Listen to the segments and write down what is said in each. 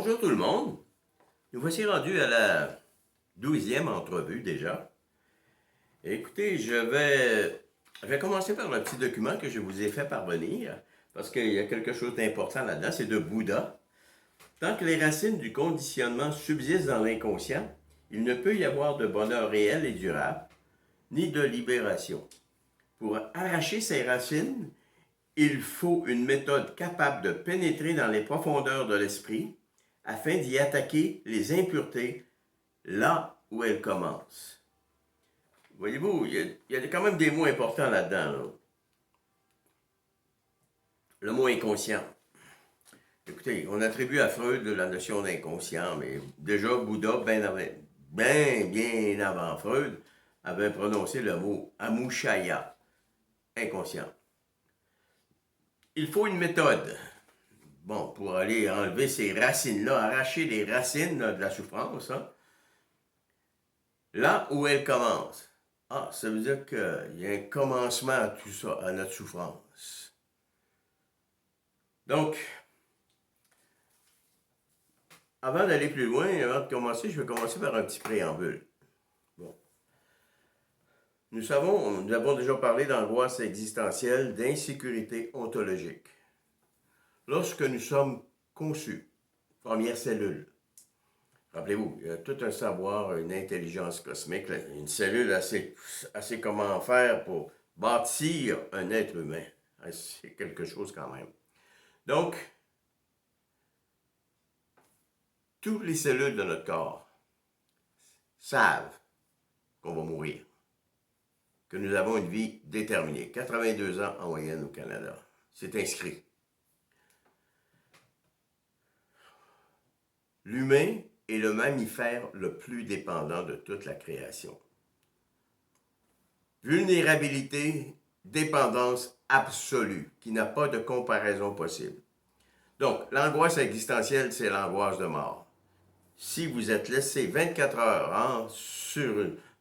Bonjour tout le monde. Nous voici rendus à la 12e entrevue déjà. Écoutez, je vais commencer par le petit document que je vous ai fait parvenir, parce qu'il y a quelque chose d'important là-dedans, c'est de Bouddha. Tant que les racines du conditionnement subsistent dans l'inconscient, il ne peut y avoir de bonheur réel et durable, ni de libération. Pour arracher ces racines, il faut une méthode capable de pénétrer dans les profondeurs de l'esprit afin d'y attaquer les impuretés là où elles commencent. Voyez-vous, il y a quand même des mots importants là-dedans. Là. Le mot inconscient. Écoutez, on attribue à Freud la notion d'inconscient, mais déjà Bouddha, bien avant Freud, avait prononcé le mot amushaya, inconscient. Il faut une méthode. Bon, pour aller enlever ces racines-là, arracher les racines là, de la souffrance, hein, là où elles commencent. Ah, ça veut dire qu'il y a un commencement à tout ça, à notre souffrance. Donc, avant d'aller plus loin, avant de commencer, je vais commencer par un petit préambule. Bon. Nous avons déjà parlé d'angoisse existentielle, d'insécurité ontologique. Lorsque nous sommes conçus, première cellule, rappelez-vous, il y a tout un savoir, une intelligence cosmique, une cellule assez comment faire pour bâtir un être humain. C'est quelque chose quand même. Donc, toutes les cellules de notre corps savent qu'on va mourir, que nous avons une vie déterminée. 82 ans en moyenne au Canada. C'est inscrit. L'humain est le mammifère le plus dépendant de toute la création. Vulnérabilité, dépendance absolue, qui n'a pas de comparaison possible. Donc, l'angoisse existentielle, c'est l'angoisse de mort. Si vous êtes laissé 24 heures hein,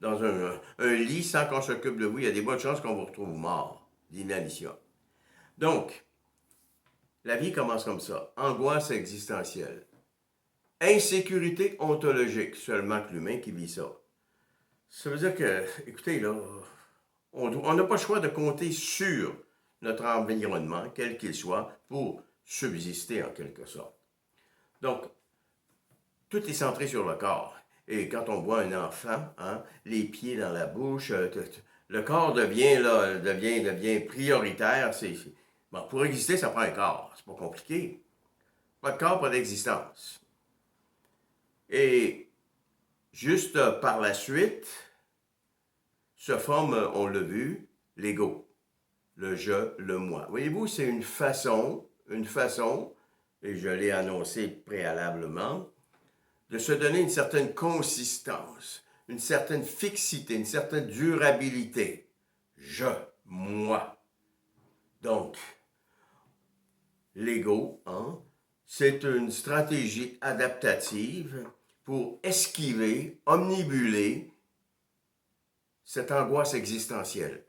dans un lit sans qu'on s'occupe de vous, il y a des bonnes chances qu'on vous retrouve mort d'inanition. Donc, la vie commence comme ça. Angoisse existentielle. Insécurité ontologique, seulement que l'humain qui vit ça. Ça veut dire que, écoutez, là, on n'a pas le choix de compter sur notre environnement, quel qu'il soit, pour subsister en quelque sorte. Donc, tout est centré sur le corps. Et quand on voit un enfant, hein, les pieds dans la bouche, le corps devient prioritaire. Bon, pour exister, ça prend un corps. C'est pas compliqué. Pas de corps, pas d'existence. Et juste par la suite, se forme, on l'a vu, l'ego, le je, le moi. Voyez-vous, c'est une façon, et je l'ai annoncé préalablement, de se donner une certaine consistance, une certaine fixité, une certaine durabilité. Je, moi. Donc, l'ego, hein, c'est une stratégie adaptative pour esquiver, omnibuler cette angoisse existentielle,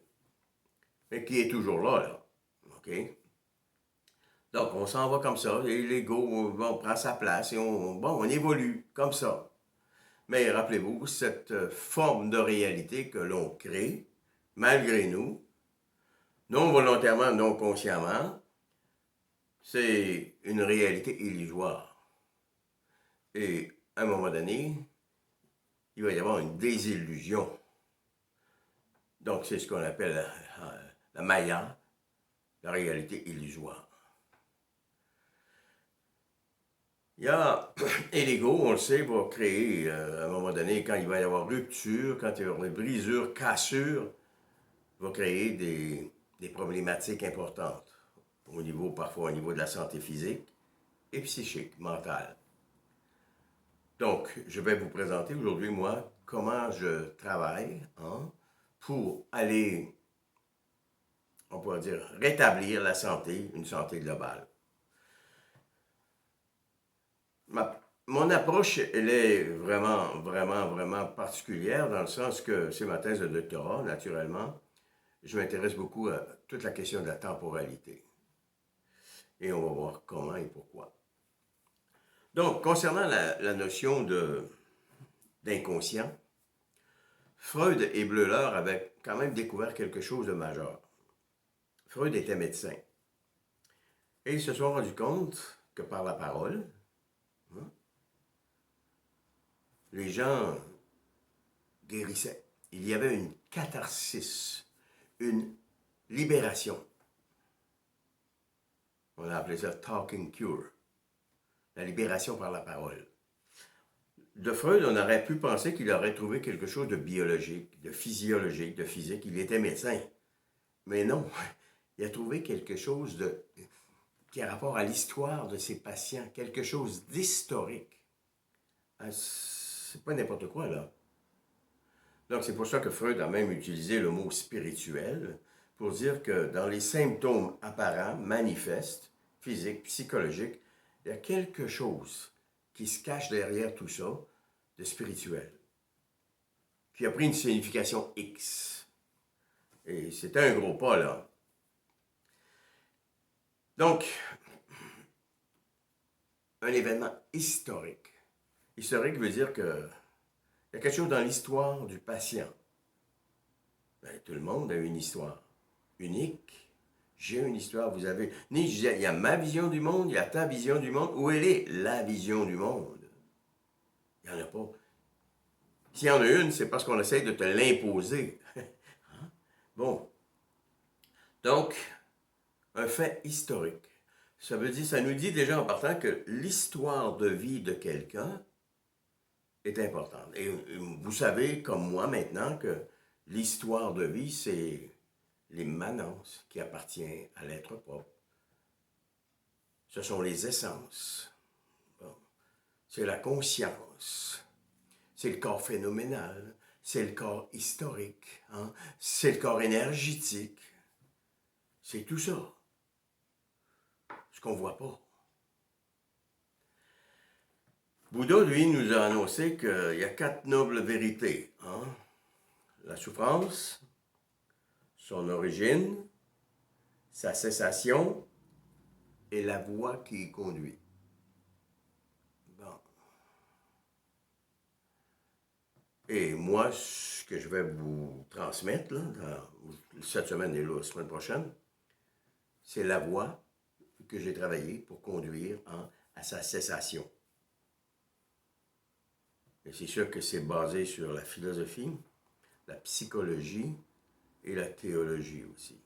mais qui est toujours là. OK? Donc, on s'en va comme ça, et l'ego, on prend sa place, et on évolue comme ça. Mais rappelez-vous, cette forme de réalité que l'on crée, malgré nous, non volontairement, non consciemment, c'est une réalité illusoire. Et à un moment donné, il va y avoir une désillusion. Donc, c'est ce qu'on appelle la maya, la réalité illusoire. Et l'ego, on le sait, va créer, à un moment donné, quand il va y avoir rupture, quand il va y avoir brisure, cassure, va créer des problématiques importantes, parfois au niveau de la santé physique et psychique, mentale. Donc, je vais vous présenter aujourd'hui, moi, comment je travaille pour aller, on pourrait dire, rétablir la santé, une santé globale. Mon approche, elle est vraiment particulière dans le sens que c'est ma thèse de doctorat, naturellement. Je m'intéresse beaucoup à toute la question de la temporalité. Et on va voir comment et pourquoi. Donc, concernant la notion d'inconscient, Freud et Bleuler avaient quand même découvert quelque chose de majeur. Freud était médecin. Et ils se sont rendus compte que par la parole, hein, les gens guérissaient. Il y avait une catharsis, une libération. On a appelé ça talking cure, la libération par la parole. De Freud, on aurait pu penser qu'il aurait trouvé quelque chose de biologique, de physiologique, de physique. Il était médecin. Mais non, il a trouvé quelque chose qui a rapport à l'histoire de ses patients, quelque chose d'historique. C'est pas n'importe quoi, là. Donc, c'est pour ça que Freud a même utilisé le mot spirituel pour dire que dans les symptômes apparents, manifestes, physiques, psychologiques, il y a quelque chose qui se cache derrière tout ça de spirituel, qui a pris une signification X. Et c'était un gros pas, là. Donc, un événement historique. Historique veut dire que il y a quelque chose dans l'histoire du patient. Ben, tout le monde a une histoire unique. J'ai une histoire, vous avez... Il y a ma vision du monde, il y a ta vision du monde. Où elle est, la vision du monde? Il n'y en a pas. S'il y en a une, c'est parce qu'on essaie de te l'imposer. Bon. Donc, un fait historique. Ça veut dire, ça nous dit déjà en partant que l'histoire de vie de quelqu'un est importante. Et vous savez, comme moi maintenant, que l'histoire de vie, c'est l'immanence qui appartient à l'être propre. Ce sont les essences. Bon. C'est la conscience. C'est le corps phénoménal. C'est le corps historique. Hein? C'est le corps énergétique. C'est tout ça. Ce qu'on ne voit pas. Bouddha, lui, nous a annoncé qu'il y a 4 nobles vérités. Hein? La souffrance, son origine, sa cessation et la voie qui y conduit. Bon. Et moi, ce que je vais vous transmettre là, cette semaine et la semaine prochaine, c'est la voie que j'ai travaillée pour conduire à sa cessation. Et c'est sûr que c'est basé sur la philosophie, la psychologie et la théologie aussi.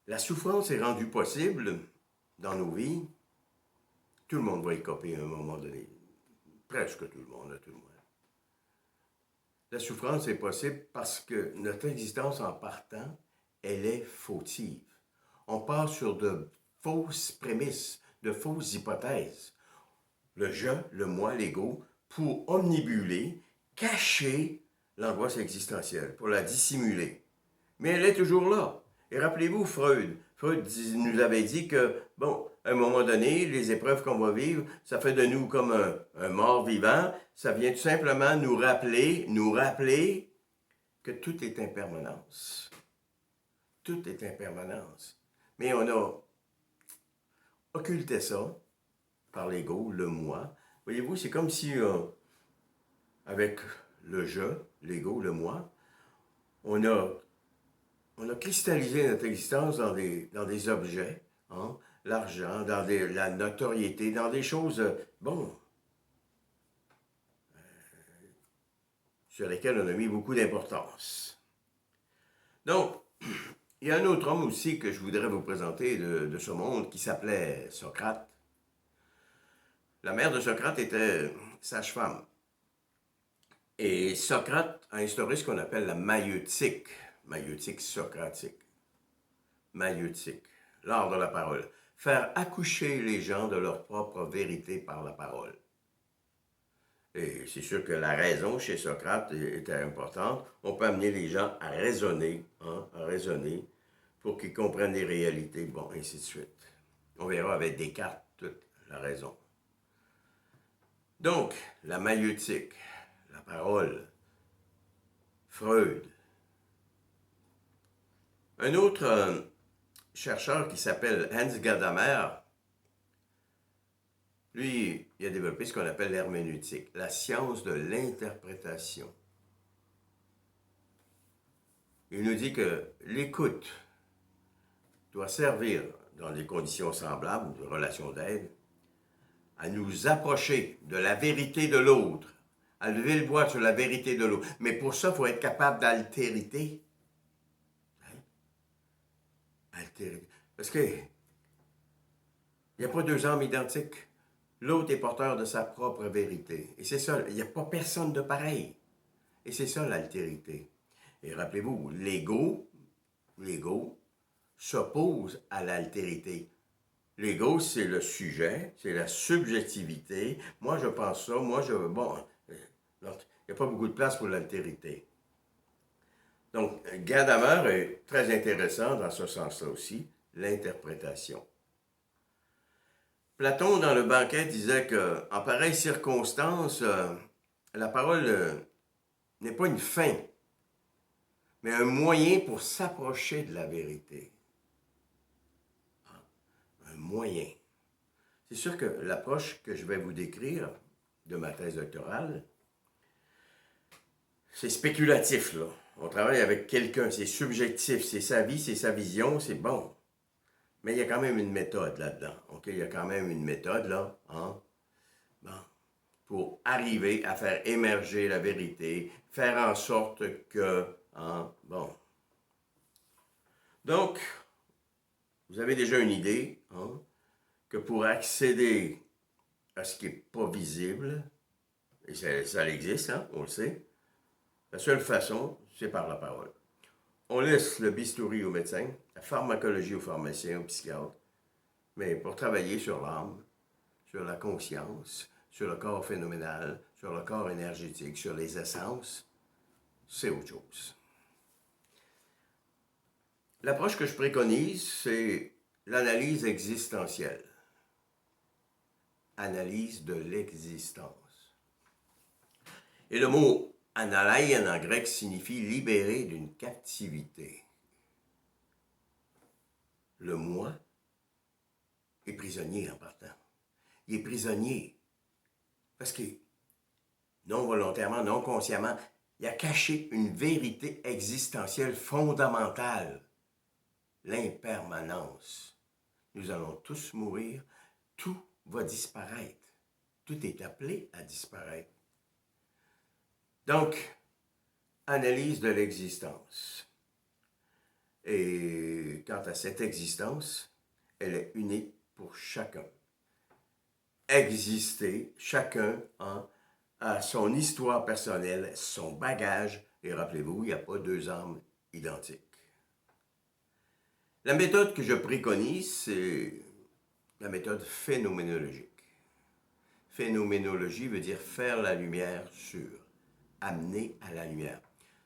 La souffrance est rendue possible dans nos vies. Tout le monde va y copier à un moment donné. Presque tout le monde, à tout le moins. La souffrance est possible parce que notre existence en partant, elle est fautive. On part sur de fausses prémices, de fausses hypothèses. Le je, le moi, l'ego, pour omnibuler, cacher l'angoisse existentielle, pour la dissimuler. Mais elle est toujours là. Et rappelez-vous Freud. Freud nous avait dit que, bon, à un moment donné, les épreuves qu'on va vivre, ça fait de nous comme un mort vivant. Ça vient tout simplement nous rappeler que tout est impermanence. Tout est impermanence. Mais on a occulté ça par l'ego, le moi. Voyez-vous, c'est comme si, avec le je, l'ego, le moi, on a cristallisé notre existence dans des objets, hein, l'argent, dans la notoriété, dans des choses, bon, sur lesquelles on a mis beaucoup d'importance. Donc, il y a un autre homme aussi que je voudrais vous présenter de ce monde qui s'appelait Socrate. La mère de Socrate était sage-femme. Et Socrate a instauré ce qu'on appelle la maïeutique socratique. Maïeutique, l'art de la parole. Faire accoucher les gens de leur propre vérité par la parole. Et c'est sûr que la raison chez Socrate était importante. On peut amener les gens à raisonner pour qu'ils comprennent les réalités, bon, ainsi de suite. On verra avec Descartes toute la raison. Donc, la maïeutique, la parole, Freud. Un autre chercheur qui s'appelle Hans Gadamer, lui, il a développé ce qu'on appelle l'herméneutique, la science de l'interprétation. Il nous dit que l'écoute doit servir, dans des conditions semblables, de relations d'aide, à nous approcher de la vérité de l'autre, à lever le voile sur la vérité de l'autre. Mais pour ça, il faut être capable d'altérité. Altérité. Parce que il n'y a pas deux âmes identiques. L'autre est porteur de sa propre vérité. Et c'est ça, il n'y a pas personne de pareil. Et c'est ça l'altérité. Et rappelez-vous, l'ego s'oppose à l'altérité. L'ego, c'est le sujet, c'est la subjectivité. Moi, je pense ça, moi, je... Bon, il n'y a pas beaucoup de place pour l'altérité. Donc, Gadamer est très intéressant dans ce sens-là aussi, l'interprétation. Platon, dans le banquet, disait qu'en pareille circonstance, la parole n'est pas une fin, mais un moyen pour s'approcher de la vérité. Un moyen. C'est sûr que l'approche que je vais vous décrire de ma thèse doctorale, c'est spéculatif, là. On travaille avec quelqu'un, c'est subjectif, c'est sa vie, c'est sa vision, c'est bon. Mais il y a quand même une méthode là-dedans. OK? Il y a quand même une méthode, là, hein? Bon. Pour arriver à faire émerger la vérité, faire en sorte que, hein? Bon. Donc, vous avez déjà une idée, hein? Que pour accéder à ce qui n'est pas visible, et ça existe, hein? On le sait, la seule façon, c'est par la parole. On laisse le bistouri au médecin, la pharmacologie au pharmacien, au psychiatre, mais pour travailler sur l'âme, sur la conscience, sur le corps phénoménal, sur le corps énergétique, sur les essences, c'est autre chose. L'approche que je préconise, c'est l'analyse existentielle. Analyse de l'existence. Et le mot analaïen en grec signifie libérer d'une captivité. Le moi est prisonnier en partant. Il est prisonnier parce que non volontairement, non consciemment, il a caché une vérité existentielle fondamentale, l'impermanence. Nous allons tous mourir, tout va disparaître. Tout est appelé à disparaître. Donc, analyse de l'existence. Et quant à cette existence, elle est unique pour chacun. Exister, chacun a son histoire personnelle, son bagage, et rappelez-vous, il n'y a pas deux âmes identiques. La méthode que je préconise, c'est la méthode phénoménologique. Phénoménologie veut dire faire la lumière sur, amener à la lumière.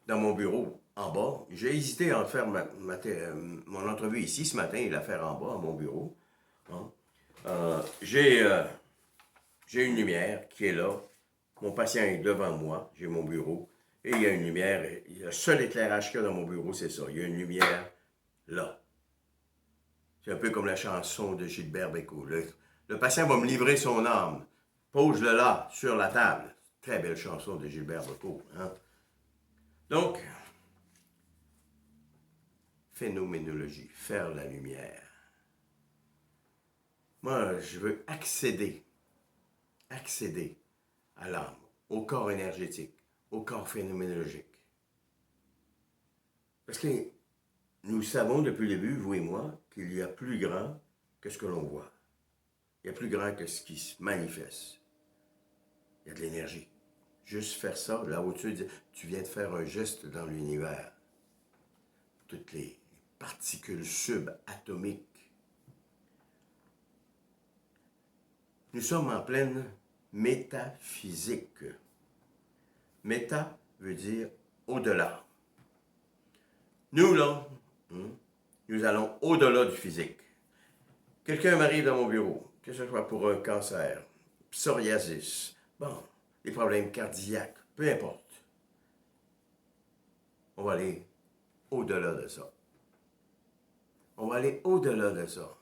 Dans mon bureau, en bas, j'ai hésité à faire mon entrevue ici ce matin et la faire en bas, à mon bureau. Hein. J'ai une lumière qui est là. Mon patient est devant moi, j'ai mon bureau. Et il y a une lumière, le seul éclairage qu'il y a dans mon bureau, c'est ça. Il y a une lumière là. C'est un peu comme la chanson de Gilbert Bécaud. Le patient va me livrer son âme. Pose-le là, sur la table. Très belle chanson de Gilbert Bécaud. Hein? Donc, phénoménologie, faire la lumière. Moi, je veux accéder à l'âme, au corps énergétique, au corps phénoménologique. Parce que nous savons depuis le début, vous et moi, qu'il y a plus grand que ce que l'on voit. Il y a plus grand que ce qui se manifeste. Il y a de l'énergie. Juste faire ça, là au-dessus, tu viens de faire un geste dans l'univers. Toutes les particules subatomiques. Nous sommes en pleine métaphysique. Méta veut dire au-delà. Nous, là, nous allons au-delà du physique. Quelqu'un m'arrive dans mon bureau, que ce soit pour un cancer, psoriasis, bon, des problèmes cardiaques, peu importe. On va aller au-delà de ça. On va aller au-delà de ça.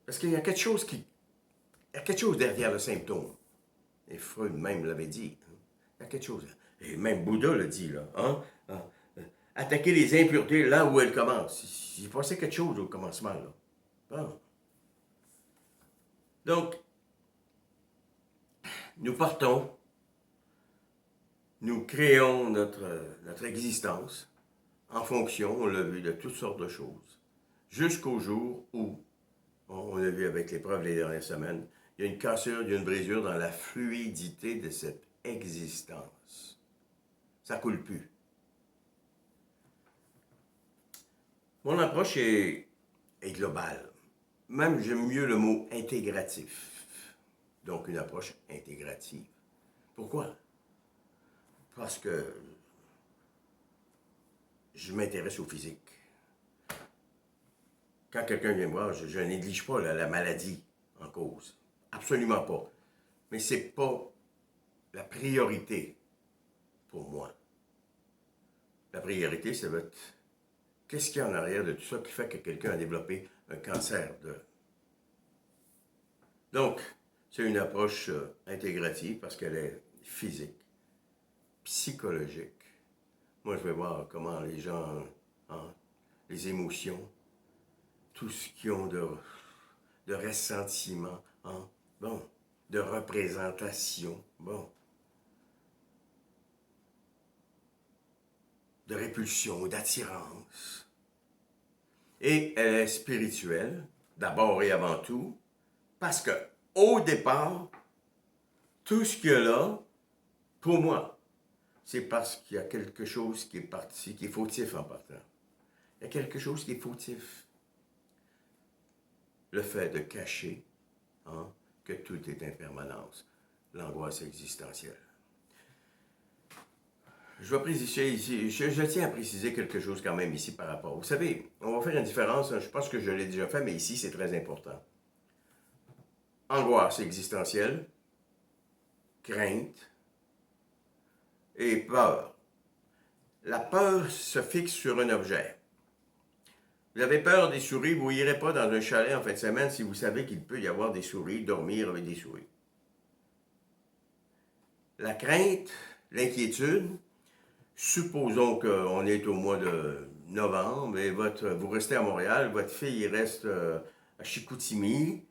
Parce qu'il y a quelque chose il y a quelque chose derrière le symptôme. Et Freud même l'avait dit. Il y a quelque chose. Et même Bouddha l'a dit, là. Hein? Attaquer les impuretés là où elles commencent. Il s'est passé quelque chose au commencement, là. Bon. Donc, nous partons, nous créons notre existence en fonction, on l'a vu, de toutes sortes de choses. Jusqu'au jour où, on l'a vu avec l'épreuve des dernières semaines, il y a une cassure, il y a une brisure dans la fluidité de cette existence. Ça ne coule plus. Mon approche est globale. Même, j'aime mieux le mot intégratif. Donc, une approche intégrative. Pourquoi? Parce que je m'intéresse au physique. Quand quelqu'un vient me voir, je ne néglige pas la maladie en cause. Absolument pas. Mais ce n'est pas la priorité pour moi. La priorité, c'est qu'est-ce qu'il y a en arrière de tout ça qui fait que quelqu'un a développé un cancer de... Donc, c'est une approche intégrative parce qu'elle est physique, psychologique. Moi, je vais voir comment les gens, hein, les émotions, tout ce qu'ils ont de ressentiment, hein, bon, de représentation, bon, de répulsion, d'attirance. Et elle est spirituelle, d'abord et avant tout, parce que au départ, tout ce qu'il y a là, pour moi, c'est parce qu'il y a quelque chose qui est parti, qui est fautif en partant. Il y a quelque chose qui est fautif. Le fait de cacher, hein, que tout est impermanence, l'angoisse existentielle. Je vais préciser ici, je tiens à préciser quelque chose quand même ici par rapport. Vous savez, on va faire une différence, je pense que je l'ai déjà fait, mais ici c'est très important. Angoisse existentielle, crainte et peur. La peur se fixe sur un objet. Vous avez peur des souris, vous n'irez pas dans un chalet en fin de semaine si vous savez qu'il peut y avoir des souris, dormir avec des souris. La crainte, l'inquiétude, supposons qu'on est au mois de novembre et vous restez à Montréal, votre fille reste à Chicoutimi,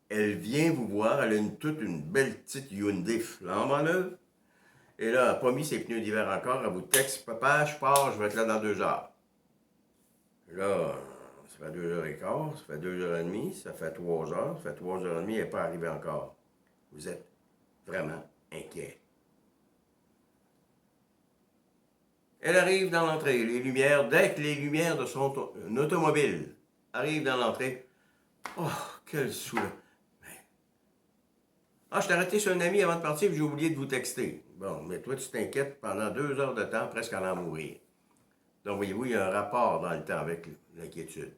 elle vient vous voir, elle a toute une belle petite Hyundai flambant neuve, et là, elle n'a pas mis ses pneus d'hiver encore, elle vous texte, papa, je pars, je vais être là dans 2 heures. Là, ça fait 2h15, ça fait 2h30, ça fait 3 heures, ça fait 3h30, elle n'est pas arrivée encore. Vous êtes vraiment inquiet. Elle arrive dans l'entrée, les lumières, dès que les lumières de son automobile arrivent dans l'entrée, oh, quel soulagement. Ah, je t'ai arrêté sur un ami avant de partir, j'ai oublié de vous texter. Bon, mais toi, tu t'inquiètes pendant 2 heures de temps, presque à en mourir. Donc, voyez-vous, il y a un rapport dans le temps avec l'inquiétude.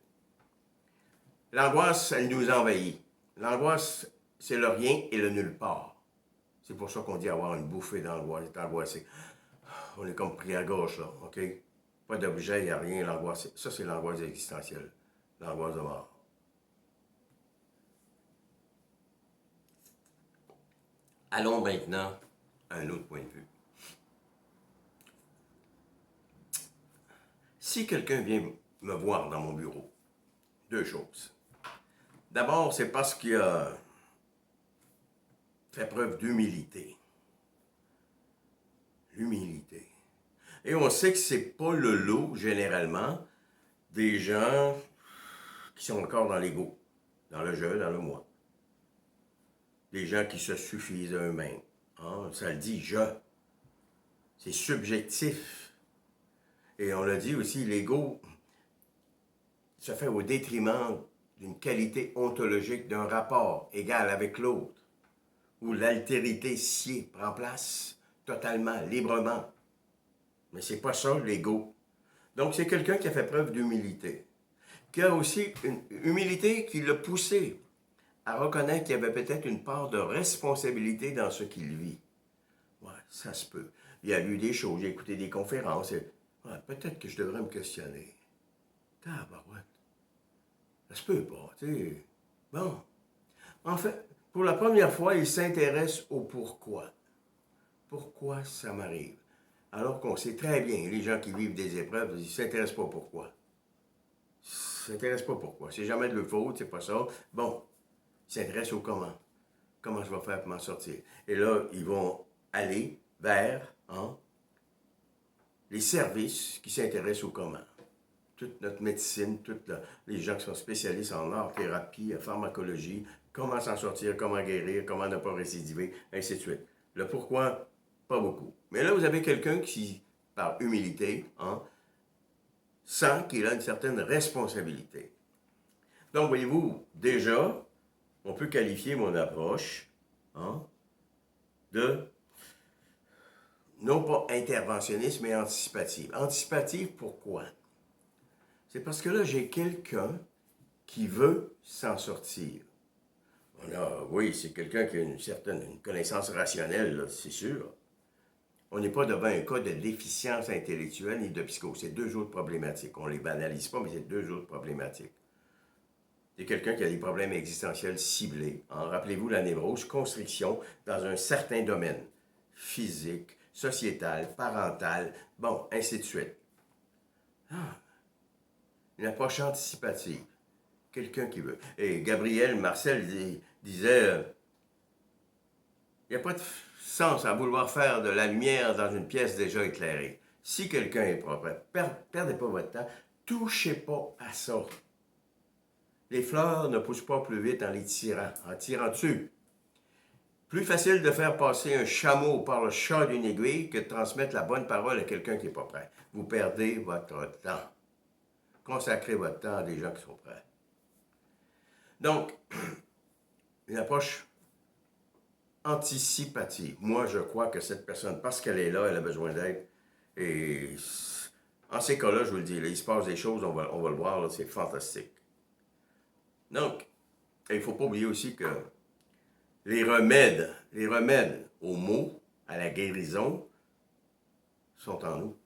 L'angoisse, elle nous envahit. L'angoisse, c'est le rien et le nulle part. C'est pour ça qu'on dit avoir une bouffée d'angoisse, être angoissé. On est comme pris à gauche, là, OK? Pas d'objet, il n'y a rien, l'angoisse. Ça, c'est l'angoisse existentielle, l'angoisse de mort. Allons maintenant à un autre point de vue. Si quelqu'un vient me voir dans mon bureau, 2 choses. D'abord, c'est parce qu'il a fait preuve d'humilité. L'humilité. Et on sait que c'est pas le lot, généralement, des gens qui sont encore dans l'ego, dans le je, dans le moi. Des gens qui se suffisent à eux-mêmes. Hein? Ça le dit, je. C'est subjectif. Et on l'a dit aussi, l'ego se fait au détriment d'une qualité ontologique, d'un rapport égal avec l'autre, où l'altérité sied prend place totalement, librement. Mais c'est pas ça, l'ego. Donc, c'est quelqu'un qui a fait preuve d'humilité, qui a aussi une humilité qui l'a poussé à reconnaître qu'il y avait peut-être une part de responsabilité dans ce qu'il vit. Ouais, ça se peut. Il a lu des choses, il a écouté des conférences. Et, ouais, peut-être que je devrais me questionner. Tabarouette. Ça se peut pas, tu sais. Bon. En fait, pour la première fois, il s'intéresse au pourquoi. Pourquoi ça m'arrive? Alors qu'on sait très bien, les gens qui vivent des épreuves, ils ne s'intéressent pas au pourquoi. Ils ne s'intéressent pas au pourquoi. C'est jamais de leur faute, c'est pas ça. Bon, ils s'intéressent au comment. Comment je vais faire pour m'en sortir? Et là, ils vont aller vers les services qui s'intéressent au comment. Toute notre médecine, les gens qui sont spécialistes en art-thérapie, en pharmacologie, comment s'en sortir, comment guérir, comment ne pas récidiver, ainsi de suite. Le pourquoi, pas beaucoup. Mais là, vous avez quelqu'un qui, par humilité, sent qu'il a une certaine responsabilité. Donc, voyez-vous, déjà, on peut qualifier mon approche de, non pas interventionniste, mais anticipative. Anticipative, pourquoi? C'est parce que là, j'ai quelqu'un qui veut s'en sortir. Oui, c'est quelqu'un qui a une connaissance rationnelle, c'est sûr. On n'est pas devant un cas de déficience intellectuelle ni de psychose. C'est deux autres problématiques. On ne les banalise pas, mais c'est deux autres problématiques. C'est quelqu'un qui a des problèmes existentiels ciblés. Rappelez-vous la névrose, constriction dans un certain domaine. Physique, sociétal, parental, bon, ainsi de suite. Une approche anticipative. Quelqu'un qui veut. Et Gabriel Marcel disait il n'y a pas de sens à vouloir faire de la lumière dans une pièce déjà éclairée. Si quelqu'un est propre, perdez pas votre temps, touchez pas à ça. Les fleurs ne poussent pas plus vite en tirant dessus. Plus facile de faire passer un chameau par le chat d'une aiguille que de transmettre la bonne parole à quelqu'un qui n'est pas prêt. Vous perdez votre temps. Consacrez votre temps à des gens qui sont prêts. Donc, une approche anticipative. Moi, je crois que cette personne, parce qu'elle est là, elle a besoin d'aide. Et en ces cas-là, je vous le dis, là, il se passe des choses, on va le voir, c'est fantastique. Donc, il ne faut pas oublier aussi que les remèdes aux maux, à la guérison, sont en nous.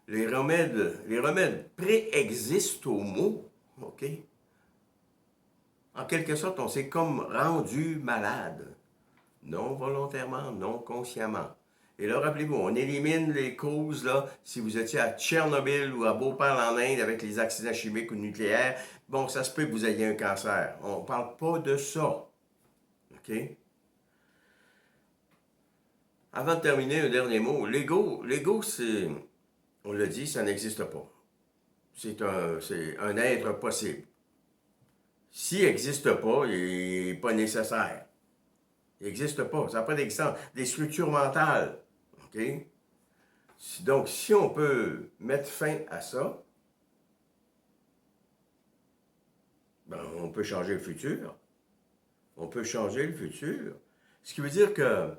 Les remèdes préexistent aux maux, OK? En quelque sorte, on s'est comme rendu malade. Non volontairement, non consciemment. Et là, rappelez-vous, on élimine les causes, là, si vous étiez à Tchernobyl ou à Bhopal en Inde avec les accidents chimiques ou nucléaires, bon, ça se peut que vous ayez un cancer. On ne parle pas de ça. OK? Avant de terminer, un dernier mot. L'ego, c'est, on l'a dit, ça n'existe pas. C'est un être possible. S'il n'existe pas, il n'est pas nécessaire. Il n'existe pas. Ça n'a pas d'existence. Des structures mentales. OK? Donc, si on peut mettre fin à ça, ben, on peut changer le futur. On peut changer le futur. Ce qui veut dire que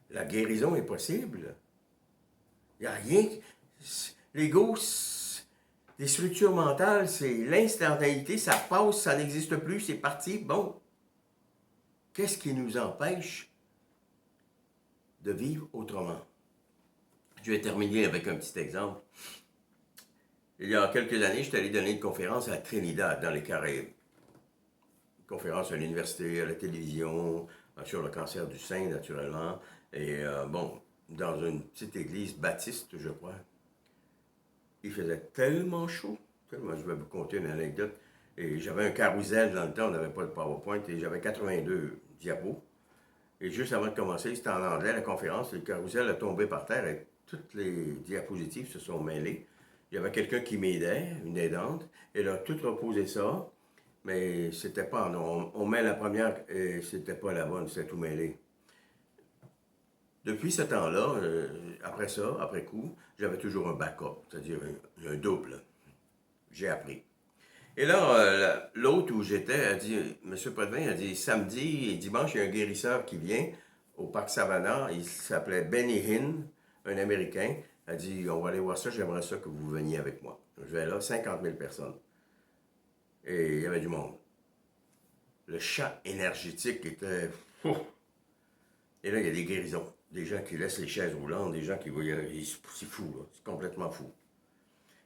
la guérison est possible. Il n'y a rien. L'ego, les structures mentales, c'est l'instantanéité, ça passe, ça n'existe plus, c'est parti. Bon. Qu'est-ce qui nous empêche de vivre autrement? Je vais terminer avec un petit exemple. Il y a quelques années, j'étais allé donner une conférence à Trinidad, dans les Caraïbes. Une conférence à l'université, à la télévision, sur le cancer du sein, naturellement. Et bon, dans une petite église baptiste, je crois. Il faisait tellement chaud. Tellement, je vais vous conter une anecdote. Et j'avais un carrousel dans le temps, on n'avait pas de PowerPoint, et j'avais 82 diapos. Et juste avant de commencer, c'était en anglais la conférence, le carrousel a tombé par terre et toutes les diapositives se sont mêlées. Il y avait quelqu'un qui m'aidait, une aidante, elle a tout reposé ça, mais c'était pas, on met la première et c'était pas la bonne, c'était tout mêlé. Depuis ce temps-là, après ça, après coup, j'avais toujours un backup, c'est-à-dire un double. J'ai appris. Et là, l'autre où j'étais a dit, M. Potvin a dit, samedi et dimanche, il y a un guérisseur qui vient au parc Savannah. Il s'appelait Benny Hinn, un Américain. A dit, on va aller voir ça, j'aimerais ça que vous veniez avec moi. Je vais là, 50 000 personnes. Et il y avait du monde. Le champ énergétique était... Et là, il y a des guérisons. Des gens qui laissent les chaises roulantes, des gens qui voient... C'est fou, là. C'est complètement fou.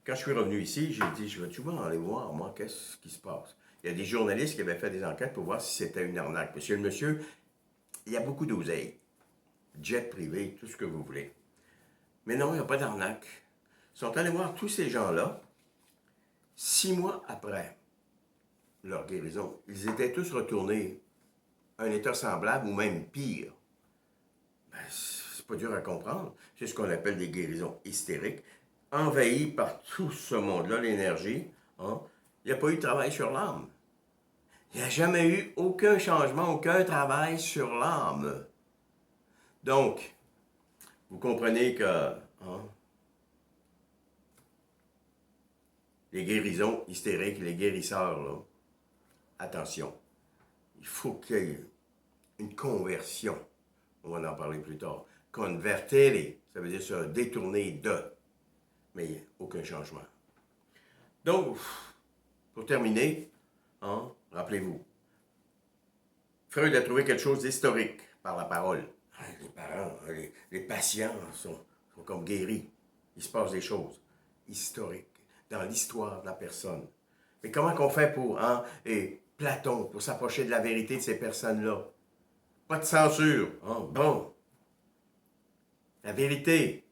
Quand je suis revenu ici, j'ai dit, je vais tout aller voir, moi, qu'est-ce qui se passe. Il y a des journalistes qui avaient fait des enquêtes pour voir si c'était une arnaque. Monsieur le monsieur, il y a beaucoup d'oseille. Jet privé, tout ce que vous voulez. Mais non, il n'y a pas d'arnaque. Ils sont allés voir tous ces gens-là. 6 mois après leur guérison, ils étaient tous retournés à un état semblable ou même pire. Ben, c'est pas dur à comprendre. C'est ce qu'on appelle des guérisons hystériques, envahies par tout ce monde-là, l'énergie. Hein? Il n'y a pas eu de travail sur l'âme. Il n'y a jamais eu aucun changement, aucun travail sur l'âme. Donc, vous comprenez que les guérisons hystériques, les guérisseurs, là, attention, il faut qu'il y ait une conversion. On va en parler plus tard. Convertere, ça veut dire se détourner de, mais aucun changement. Donc, pour terminer, rappelez-vous, Freud a trouvé quelque chose d'historique par la parole. Les parents, les patients sont comme guéris. Il se passe des choses historiques dans l'histoire de la personne. Mais comment qu'on fait pour, et Platon, pour s'approcher de la vérité de ces personnes-là? Pas de censure. Bon. La vérité.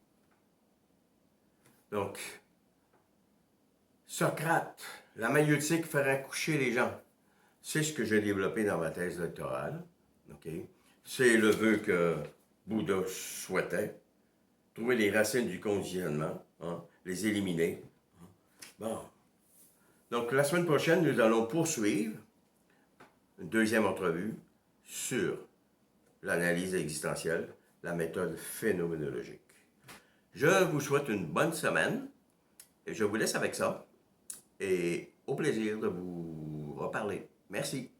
Donc, Socrate, la maïeutique ferait coucher les gens. C'est ce que j'ai développé dans ma thèse doctorale. Okay? C'est le vœu que Bouddha souhaitait. Trouver les racines du conditionnement, les éliminer. Bon. Donc, la semaine prochaine, nous allons poursuivre une deuxième entrevue sur l'analyse existentielle, la méthode phénoménologique. Je vous souhaite une bonne semaine et je vous laisse avec ça et au plaisir de vous reparler. Merci.